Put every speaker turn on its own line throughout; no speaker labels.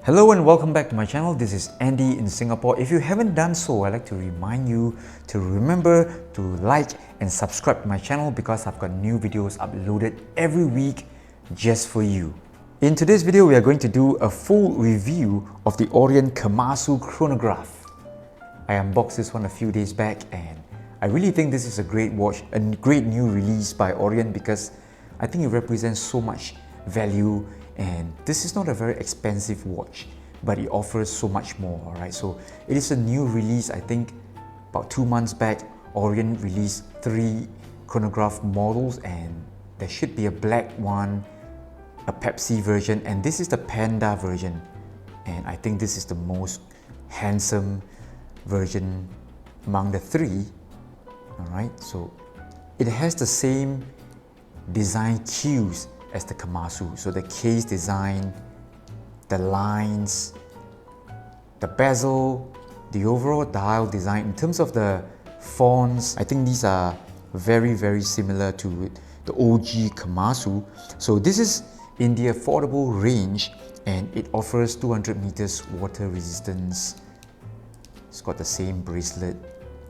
Hello and welcome back to my channel. This is Andy in Singapore. If you haven't done so, I'd like to remind you to remember to like and subscribe to my channel because I've got new videos uploaded every week just for you. In today's video, we are going to do a full review of the Orient Kamasu Chronograph. I unboxed this one a few days back and I really think this is a great watch, a great new release by Orient because I think it represents so much value. And this is not a very expensive watch, but it offers so much more, alright? So it is a new release. I think about 2 months back, Orient released 3 chronograph models and there should be a black one, a Pepsi version, and this is the Panda version. And I think this is the most handsome version among the 3, alright? So it has the same design cues as the Kamasu. So the case design, the lines, the bezel, the overall dial design. In terms of the fonts, I think these are very similar to the OG Kamasu. So this is in the affordable range and it offers 200 meters water resistance. It's got the same bracelet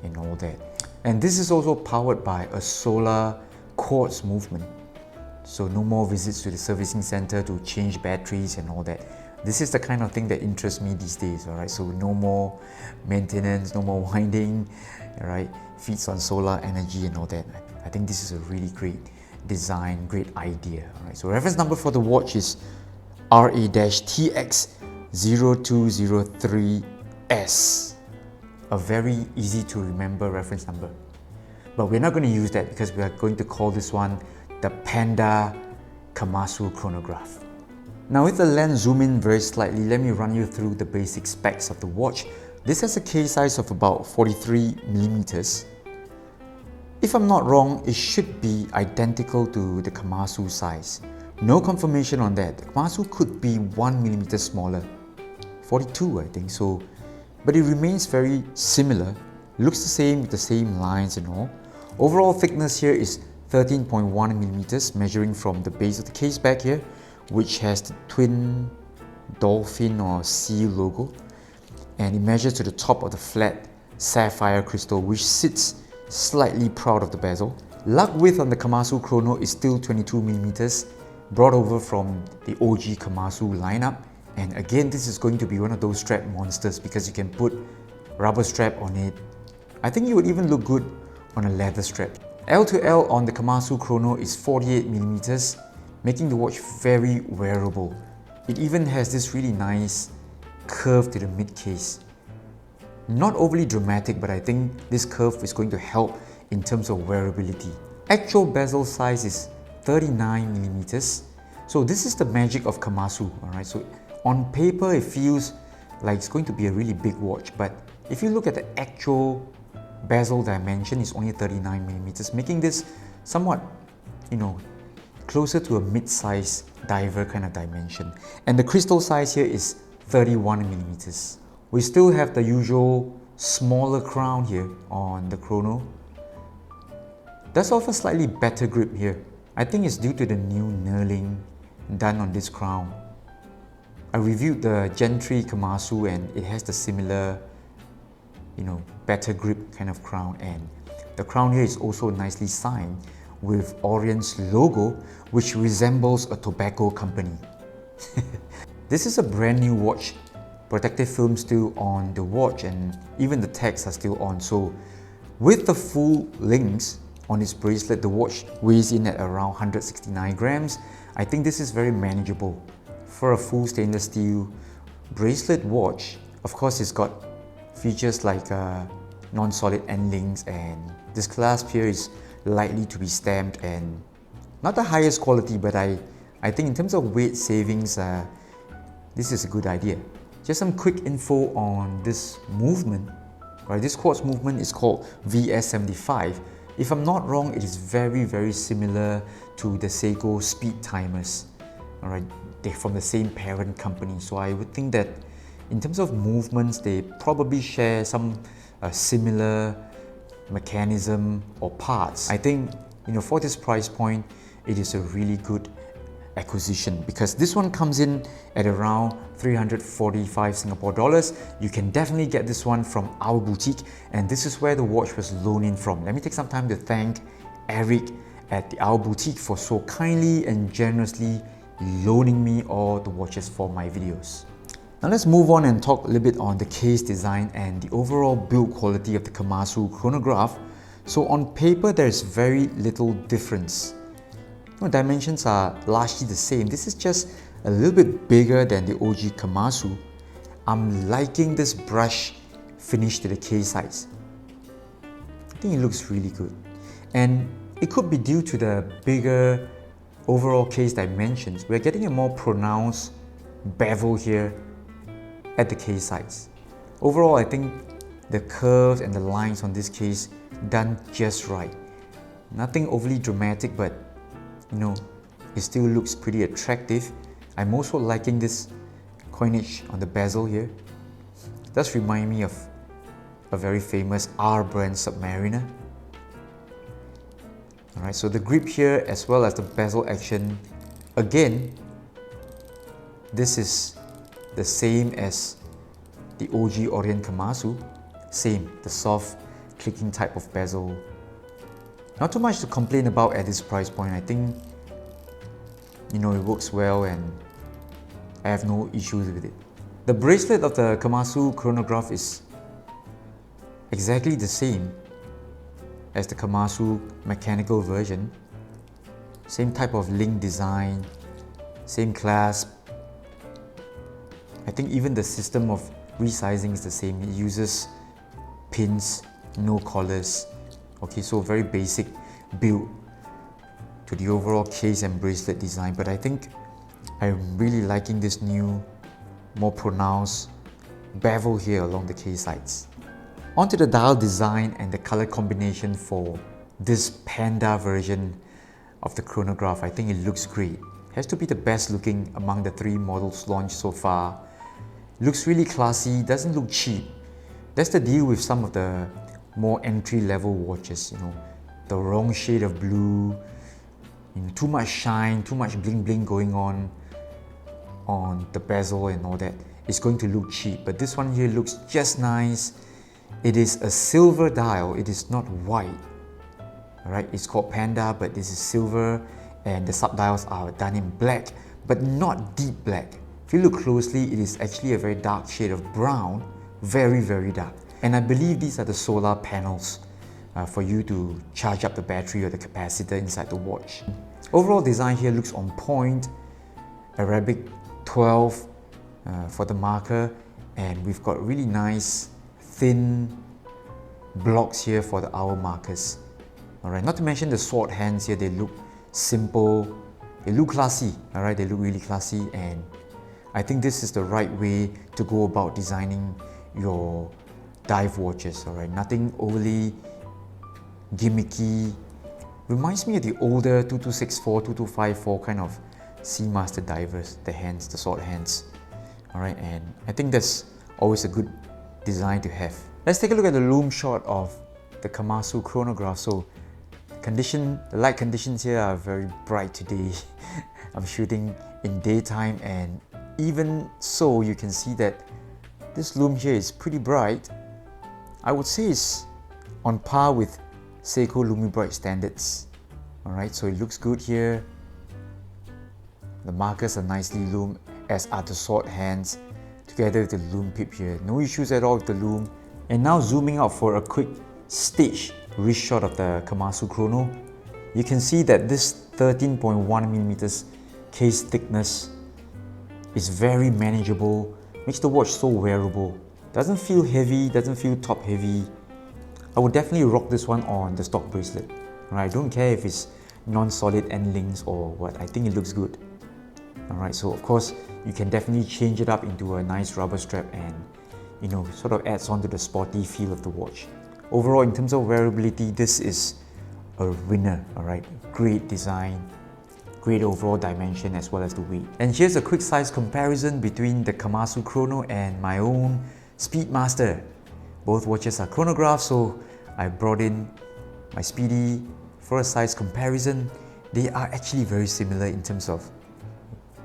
and all that. And this is also powered by a solar quartz movement. So no more visits to the servicing center to change batteries and all that. This is the kind of thing that interests me these days, alright? So no more maintenance, no more winding, alright? Feeds on solar energy and all that. I think this is a really great design, great idea, alright? So reference number for the watch is RA-TX0203S. A very easy to remember reference number. But we're not going to use that because we are going to call this one the Panda Kamasu Chronograph. Now with the lens zoom in very slightly, let me run you through the basic specs of the watch. This has a case size of about 43mm. If I'm not wrong, it should be identical to the Kamasu size. No confirmation on that. The Kamasu could be 1mm smaller, 42 I think so, but it remains very similar. Looks the same with the same lines and all. Overall thickness here is 13.1mm, measuring from the base of the case back here, which has the twin dolphin or sea logo, and it measures to the top of the flat sapphire crystal, which sits slightly proud of the bezel. Lug width on the Kamasu Chrono is still 22mm, brought over from the OG Kamasu lineup, and again this is going to be one of those strap monsters because you can put rubber strap on it. I think it would even look good on a leather strap. L to L on the Kamasu Chrono is 48mm, making the watch very wearable. It even has this really nice curve to the mid case. Not overly dramatic, but I think this curve is going to help in terms of wearability. Actual bezel size is 39mm. So this is the magic of Kamasu, alright? So on paper it feels like it's going to be a really big watch, but if you look at the actual bezel dimension, is only 39mm, making this somewhat, closer to a mid-size diver kind of dimension. And the crystal size here is 31mm. We still have the usual smaller crown here on the Chrono. Does offer slightly better grip here. I think it's due to the new knurling done on this crown. I reviewed the Gen 3 Kamasu and it has the similar better grip kind of crown, and the crown here is also nicely signed with Orient's logo, which resembles a tobacco company. This is a brand new watch. Protective film still on the watch and even the tags are still on. So with the full links on its bracelet, the watch weighs in at around 169 grams. I think this is very manageable for a full stainless steel bracelet watch. Of course, it's got features like non-solid end links, and this clasp here is likely to be stamped and not the highest quality, but I think in terms of weight savings, this is a good idea. Just some quick info on this movement. Right, this quartz movement is called VS75. If I'm not wrong, it is very similar to the Seiko Speedtimers. Alright, they're from the same parent company, so I would think that in terms of movements, they probably share some similar mechanism or parts. I think for this price point, it is a really good acquisition, because this one comes in at around 345 Singapore dollars. You can definitely get this one from our boutique, and this is where the watch was loaned in from. Let me take some time to thank Eric at the Our Boutique for so kindly and generously loaning me all the watches for my videos. Now let's move on and talk a little bit on the case design and the overall build quality of the Kamasu Chronograph. So on paper, there's very little difference. Dimensions are largely the same. This is just a little bit bigger than the OG Kamasu. I'm liking this brush finish to the case size. I think it looks really good. And it could be due to the bigger overall case dimensions. We're getting a more pronounced bevel here at the case size. Overall, I think the curves and the lines on this case done just right. Nothing overly dramatic, but it still looks pretty attractive. I'm also liking this coinage on the bezel here. It does remind me of a very famous R brand Submariner. Alright, so the grip here as well as the bezel action, again, this is the same as the OG Orient Kamasu. Same, the soft clicking type of bezel. Not too much to complain about at this price point. I think it works well and I have no issues with it. The bracelet of the Kamasu Chronograph is exactly the same as the Kamasu mechanical version. Same type of link design, same clasp. I think even the system of resizing is the same. It uses pins, no collars. Okay, so very basic build to the overall case and bracelet design, but I think I'm really liking this new, more pronounced bevel here along the case sides. Onto the dial design and the color combination for this Panda version of the chronograph. I think it looks great. Has to be the best looking among the 3 models launched so far. Looks really classy, doesn't look cheap. That's the deal with some of the more entry-level watches, the wrong shade of blue, too much shine, too much bling bling going on the bezel and all that. It's going to look cheap, but this one here looks just nice. It is a silver dial, it is not white. Alright, it's called Panda, but this is silver, and the sub-dials are done in black, but not deep black. If you look closely, it is actually a very dark shade of brown, very, very dark. And I believe these are the solar panels for you to charge up the battery or the capacitor inside the watch. Overall design here looks on point. Arabic 12 for the marker, and we've got really nice thin blocks here for the hour markers. Alright, not to mention the sword hands here, they look simple, they look classy. Alright, they look really classy, and I think this is the right way to go about designing your dive watches. Alright, nothing overly gimmicky. Reminds me of the older 2264, 2254 kind of Seamaster divers, the hands, the sword hands. Alright, and I think that's always a good design to have. Let's take a look at the Lume shot of the Kamasu Chronograph. So the light conditions here are very bright today. I'm shooting in daytime, and even so you can see that this Lume here is pretty bright. I would say it's on par with Seiko Lume Bright standards. Alright, so it looks good here. The markers are nicely Lume, as are the sword hands, together with the Lume pip here. No issues at all with the Lume. And now zooming out for a quick stage wrist shot of the Kamasu Chrono. You can see that this 13.1mm case thickness is very manageable, makes the watch so wearable. Doesn't feel heavy, doesn't feel top heavy. I would definitely rock this one on the stock bracelet. Alright, I don't care if it's non-solid end links or what, I think it looks good. Alright, so of course you can definitely change it up into a nice rubber strap, and sort of adds on to the sporty feel of the watch. Overall, in terms of wearability, this is a winner. Alright, great design, great overall dimension as well as the weight. And here's a quick size comparison between the Kamasu Chrono and my own Speedmaster. Both watches are chronographs, so I brought in my Speedy for a size comparison. They are actually very similar in terms of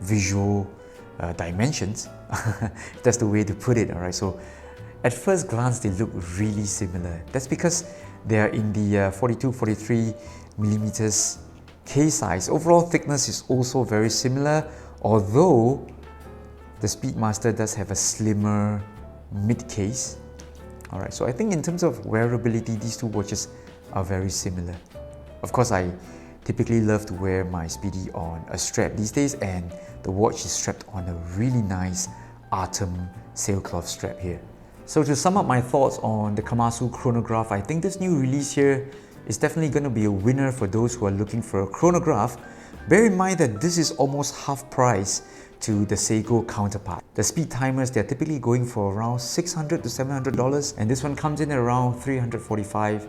visual dimensions. That's the way to put it, all right? So at first glance, they look really similar. That's because they are in the 42-43 millimeters case size. Overall thickness is also very similar, although the Speedmaster does have a slimmer mid case. All right, so I think in terms of wearability, these two watches are very similar. Of course, I typically love to wear my Speedy on a strap these days, and the watch is strapped on a really nice Artem sailcloth strap here. So to sum up my thoughts on the Kamasu Chronograph, I think this new release here is definitely going to be a winner for those who are looking for a chronograph. Bear in mind that this is almost half price to the Seiko counterpart. The Speedtimers, they're typically going for around $600 to $700, and this one comes in at around $345,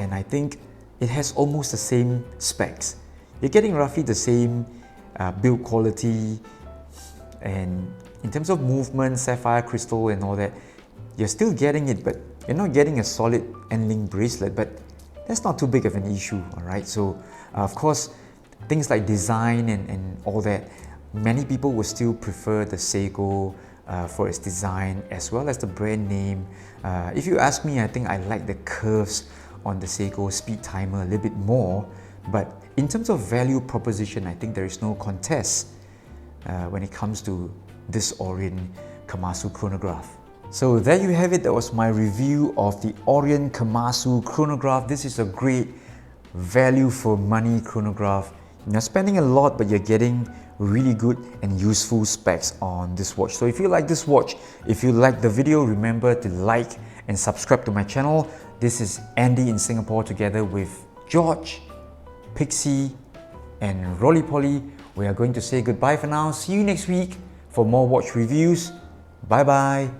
and I think it has almost the same specs. You're getting roughly the same build quality, and in terms of movement, sapphire crystal and all that, you're still getting it, but you're not getting a solid end-link bracelet, but that's not too big of an issue, all right? So of course, things like design and all that, many people will still prefer the Seiko for its design as well as the brand name. If you ask me, I think I like the curves on the Seiko Speedtimer a little bit more, but in terms of value proposition, I think there is no contest when it comes to this Orient Kamasu Chronograph. So there you have it. That was my review of the Orient Kamasu Chronograph. This is a great value for money chronograph. You're spending a lot, but you're getting really good and useful specs on this watch. So if you like this watch, if you like the video, remember to like and subscribe to my channel. This is Andy in Singapore together with George, Pixie and Rolly Polly. We are going to say goodbye for now. See you next week for more watch reviews. Bye bye.